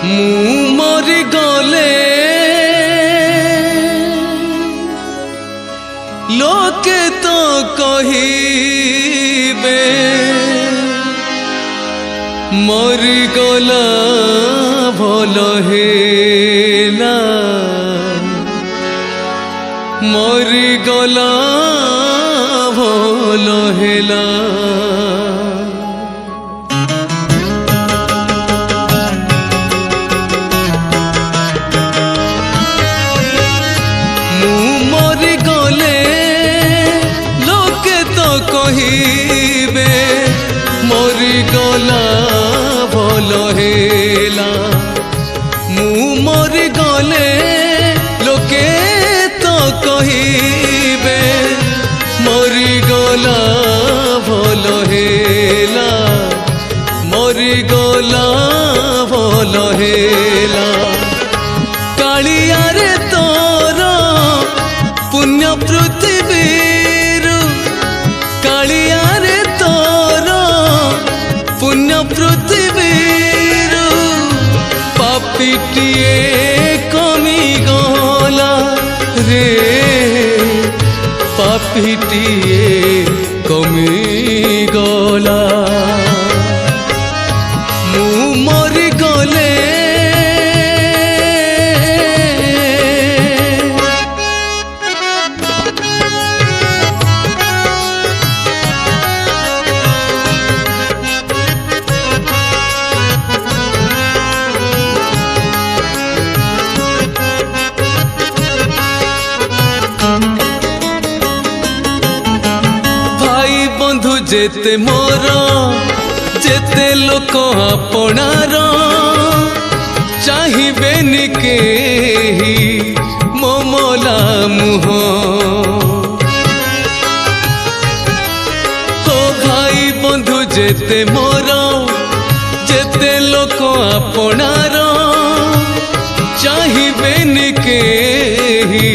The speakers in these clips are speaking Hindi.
मु मरी गले लोके तो कहिबे मरी गला भल हेला मरी गला भल हेला कहिबे मरी गला भल हेला मु मरी गले लोके तो कहिबे मरी गला भल हेला मरी गला भल हेला कालिया रे तोर पुण्य पृथ्वी कालिया रे तोर पुण्य पृथ्वी पापीटिए कमी गला रे पापीटिए कमी गला मु मरी गले जेते मोर जेते लोक आपणार चाहिबेनि केही मोमला मुह हो भाई बंधु जेते मोर जेते लोक आपणार चाहिबेनि केही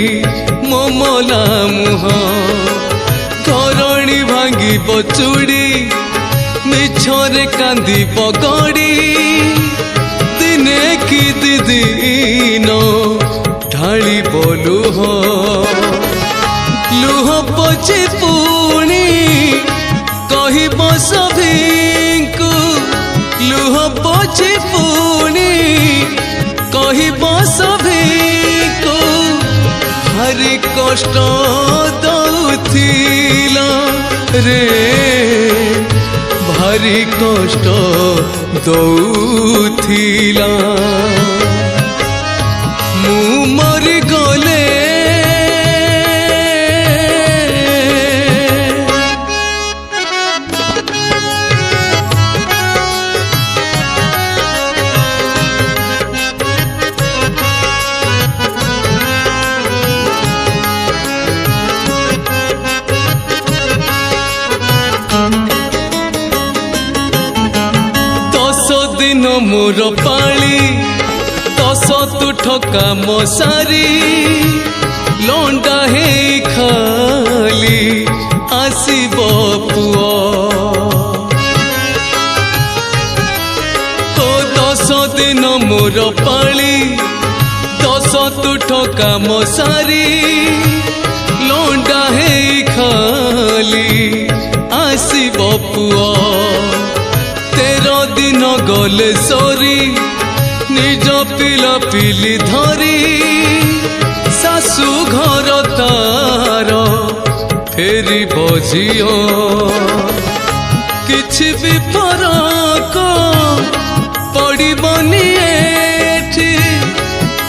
मोमला मुह धरणी भांगी बचुड़ी मिछरे कांदी पगड़ी दिने की दिदिन ढाली लुह लुह पची पुणी कहब सभींकु लुह पची पुणी कहब सभींकु भारी कष्ट दौथिला रे भारी कष्ट दौथिला मु मरी गले दिन मोर पाली दस तुठ काम सारी लंडा हे खाली आसीब पुआ तो 10 दिन मोर पाली दस तुठ काम सारी लंडा हे खाली आसीब पुआ 13 दिन गले सरी निज पिला पिली धरी सासु घर तार फेरी बजियो किछि भी फरक पड़िबनी एठी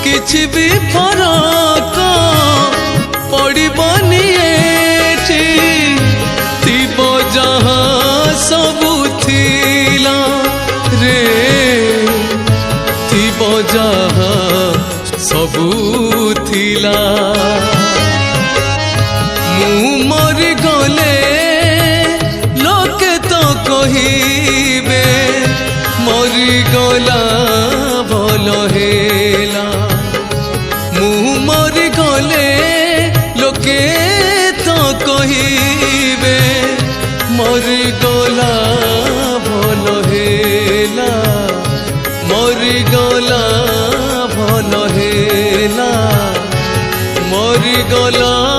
किछि भी फरक पड़िबनी एठी थिबो जहाँ सबु थिला रे थिबो जहाँ सबु थिला मु मरी गले लोके तो कहिबे मरी गला भल हेला मु मरी गले लोके तो कहिबे मरी गला भल हेला मरी गला। ମରିଗଲା